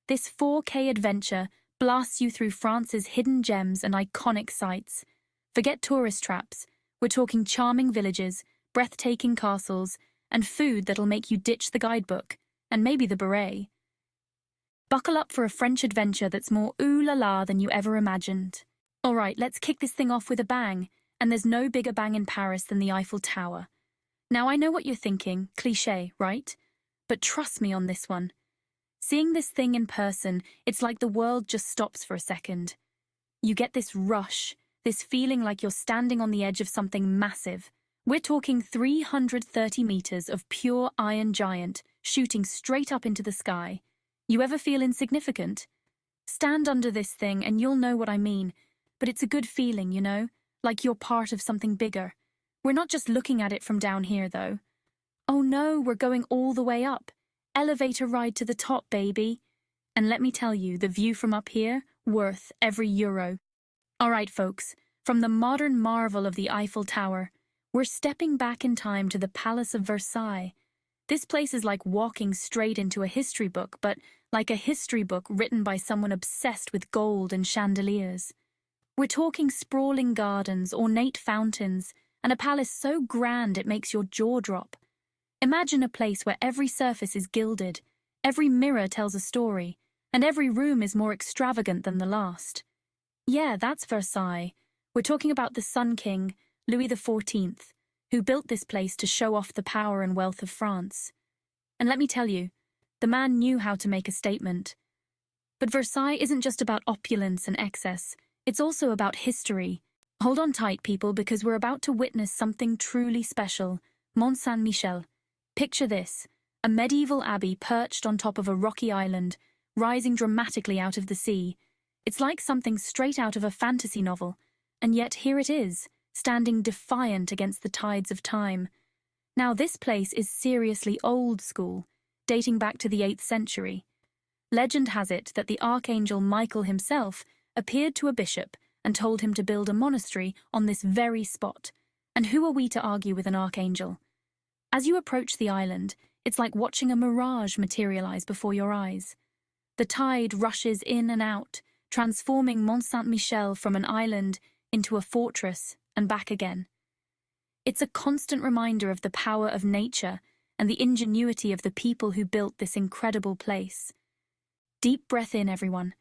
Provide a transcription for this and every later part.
This 4K adventure blasts you through France's hidden gems and iconic sights. Forget tourist traps. We're talking charming villages, breathtaking castles, and food that'll make you ditch the guidebook, and maybe the beret. Buckle up for a French adventure that's more ooh la la than you ever imagined. Alright, let's kick this thing off with a bang, and there's no bigger bang in Paris than the Eiffel Tower. Now I know what you're thinking, cliché, right? But trust me on this one. Seeing this thing in person, it's like the world just stops for a second. You get this rush, this feeling like you're standing on the edge of something massive. We're talking 330 meters of pure iron giant shooting straight up into the sky. You ever feel insignificant? Stand under this thing and you'll know what I mean, but it's a good feeling, you know, like you're part of something bigger. We're not just looking at it from down here, though. Oh no, we're going all the way up. Elevator ride to the top, baby. And let me tell you, the view from up here, worth every euro. All right, folks, from the modern marvel of the Eiffel Tower, we're stepping back in time to the Palace of Versailles. This place is like walking straight into a history book, but like a history book written by someone obsessed with gold and chandeliers. We're talking sprawling gardens, ornate fountains, and a palace so grand it makes your jaw drop. Imagine a place where every surface is gilded, every mirror tells a story, and every room is more extravagant than the last. Yeah, that's Versailles. We're talking about the Sun King, Louis XIV, who built this place to show off the power and wealth of France. And let me tell you, the man knew how to make a statement. But Versailles isn't just about opulence and excess, it's also about history. Hold on tight, people, because we're about to witness something truly special. Mont Saint-Michel. Picture this, a medieval abbey perched on top of a rocky island, rising dramatically out of the sea. It's like something straight out of a fantasy novel, and yet here it is, standing defiant against the tides of time. Now this place is seriously old school, dating back to the 8th century. Legend has it that the Archangel Michael himself appeared to a bishop and told him to build a monastery on this very spot. And who are we to argue with an archangel? As you approach the island, it's like watching a mirage materialize before your eyes. The tide rushes in and out, transforming Mont Saint-Michel from an island into a fortress and back again. It's a constant reminder of the power of nature and the ingenuity of the people who built this incredible place. Deep breath in, everyone.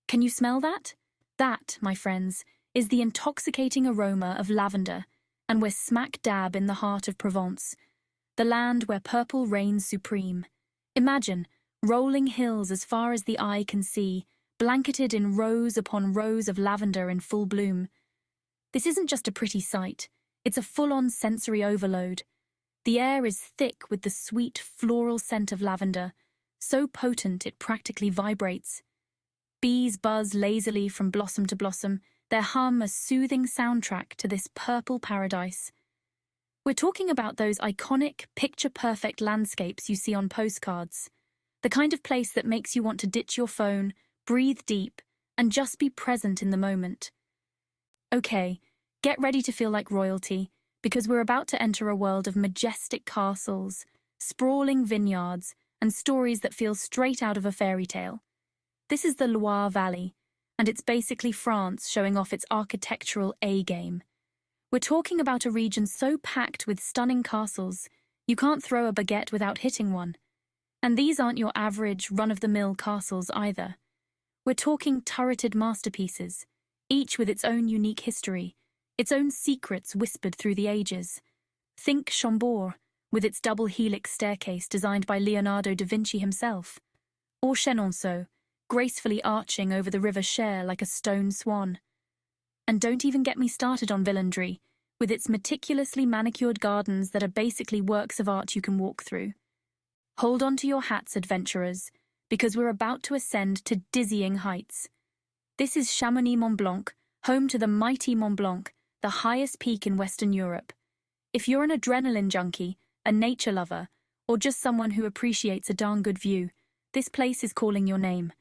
Can you smell that? That, my friends, is the intoxicating aroma of lavender, and we're smack dab in the heart of Provence, the land where purple reigns supreme. Imagine rolling hills as far as the eye can see, blanketed in rows upon rows of lavender in full bloom. This isn't just a pretty sight, it's a full-on sensory overload. The air is thick with the sweet floral scent of lavender, so potent it practically vibrates. Bees buzz lazily from blossom to blossom, their hum a soothing soundtrack to this purple paradise. We're talking about those iconic, picture-perfect landscapes you see on postcards, the kind of place that makes you want to ditch your phone, breathe deep, and just be present in the moment. Okay, get ready to feel like royalty, because we're about to enter a world of majestic castles, sprawling vineyards, and stories that feel straight out of a fairy tale. This is the Loire Valley, and it's basically France showing off its architectural A-game. We're talking about a region so packed with stunning castles, you can't throw a baguette without hitting one. And these aren't your average, run-of-the-mill castles either. We're talking turreted masterpieces, each with its own unique history, its own secrets whispered through the ages. Think Chambord, with its double helix staircase designed by Leonardo da Vinci himself, or Chenonceau, gracefully arching over the river Cher like a stone swan. And don't even get me started on Villandry, with its meticulously manicured gardens that are basically works of art you can walk through. Hold on to your hats, adventurers, because we're about to ascend to dizzying heights. This is Chamonix Mont Blanc, home to the mighty Mont Blanc, the highest peak in Western Europe. If you're an adrenaline junkie, a nature lover, or just someone who appreciates a darn good view, this place is calling your name.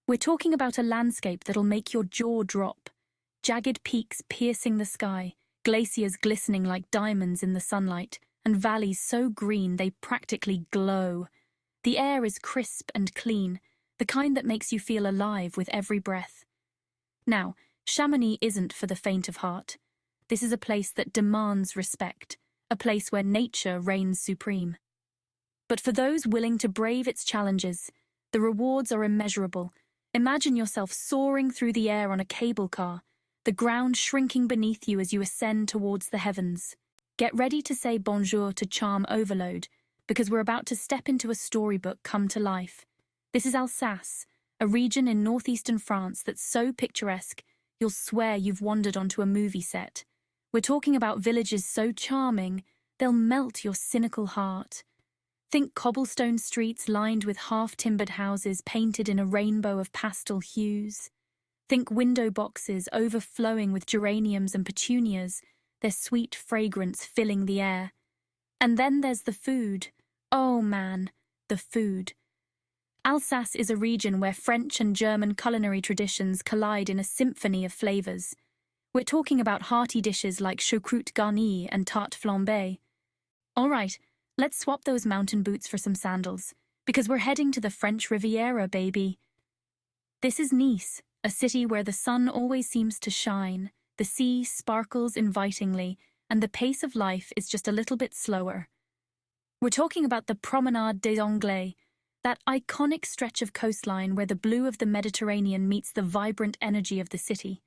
We're talking about a landscape that'll make your jaw drop. Jagged peaks piercing the sky, glaciers glistening like diamonds in the sunlight, and valleys so green they practically glow. The air is crisp and clean, the kind that makes you feel alive with every breath. Now, Chamonix isn't for the faint of heart. This is a place that demands respect, a place where nature reigns supreme. But for those willing to brave its challenges, the rewards are immeasurable. Imagine yourself soaring through the air on a cable car, the ground shrinking beneath you as you ascend towards the heavens. Get ready to say bonjour to charm overload, because we're about to step into a storybook come to life. This is Alsace, a region in northeastern France that's so picturesque, you'll swear you've wandered onto a movie set. We're talking about villages so charming, they'll melt your cynical heart. Think cobblestone streets lined with half-timbered houses painted in a rainbow of pastel hues. Think window boxes overflowing with geraniums and petunias, their sweet fragrance filling the air. And then there's the food. Oh man, the food. Alsace is a region where French and German culinary traditions collide in a symphony of flavors. We're talking about hearty dishes like choucroute garnie and tarte flambée. All right, let's swap those mountain boots for some sandals, because we're heading to the French Riviera, baby. This is Nice, a city where the sun always seems to shine, the sea sparkles invitingly, and the pace of life is just a little bit slower. We're talking about the Promenade des Anglais, that iconic stretch of coastline where the blue of the Mediterranean meets the vibrant energy of the city.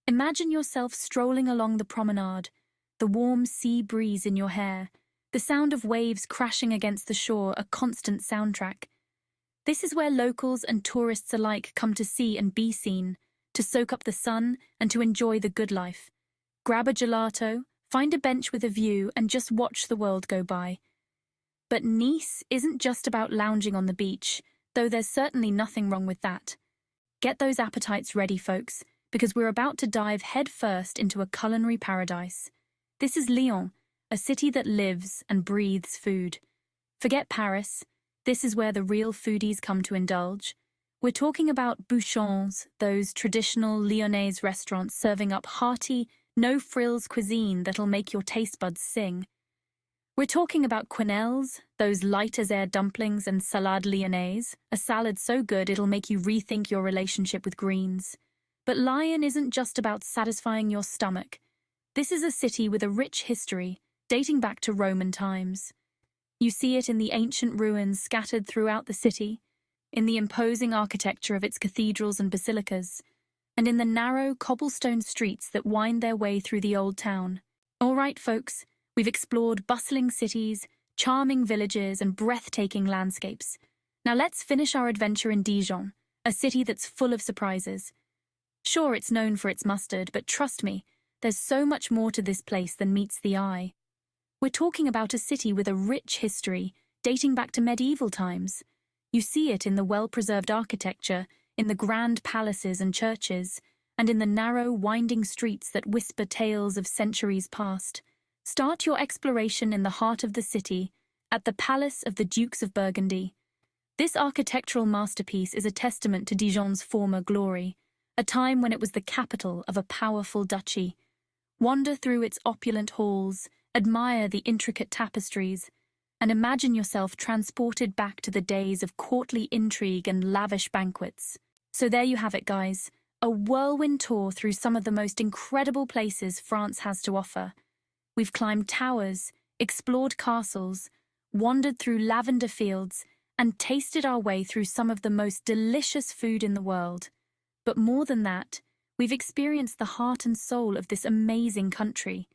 Imagine yourself strolling along the promenade, the warm sea breeze in your hair, the sound of waves crashing against the shore a constant soundtrack. This is where locals and tourists alike come to see and be seen, to soak up the sun and to enjoy the good life. Grab a gelato, find a bench with a view, and just watch the world go by. But Nice isn't just about lounging on the beach, though there's certainly nothing wrong with that. Get those appetites ready, folks, because we're about to dive headfirst into a culinary paradise. This is Lyon, a city that lives and breathes food. Forget Paris, this is where the real foodies come to indulge. We're talking about bouchons, those traditional Lyonnese restaurants serving up hearty, no-frills cuisine that'll make your taste buds sing. We're talking about quenelles, those light-as-air dumplings, and salade lyonnaise, a salad so good it'll make you rethink your relationship with greens. But Lyon isn't just about satisfying your stomach. This is a city with a rich history, dating back to Roman times. You see it in the ancient ruins scattered throughout the city, in the imposing architecture of its cathedrals and basilicas, and in the narrow cobblestone streets that wind their way through the old town. All right, folks, we've explored bustling cities, charming villages, and breathtaking landscapes. Now let's finish our adventure in Dijon, a city that's full of surprises. Sure, it's known for its mustard, but trust me, there's so much more to this place than meets the eye. We're talking about a city with a rich history, dating back to medieval times. You see it in the well-preserved architecture, in the grand palaces and churches, and in the narrow, winding streets that whisper tales of centuries past. Start your exploration in the heart of the city, at the Palace of the Dukes of Burgundy. This architectural masterpiece is a testament to Dijon's former glory, a time when it was the capital of a powerful duchy. Wander through its opulent halls, admire the intricate tapestries, and imagine yourself transported back to the days of courtly intrigue and lavish banquets. So there you have it, guys, a whirlwind tour through some of the most incredible places France has to offer. We've climbed towers, explored castles, wandered through lavender fields, and tasted our way through some of the most delicious food in the world. But more than that, we've experienced the heart and soul of this amazing country.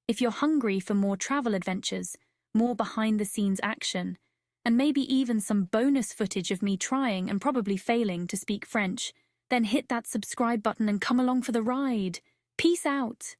If you're hungry for more travel adventures, more behind-the-scenes action, and maybe even some bonus footage of me trying and probably failing to speak French, then hit that subscribe button and come along for the ride. Peace out!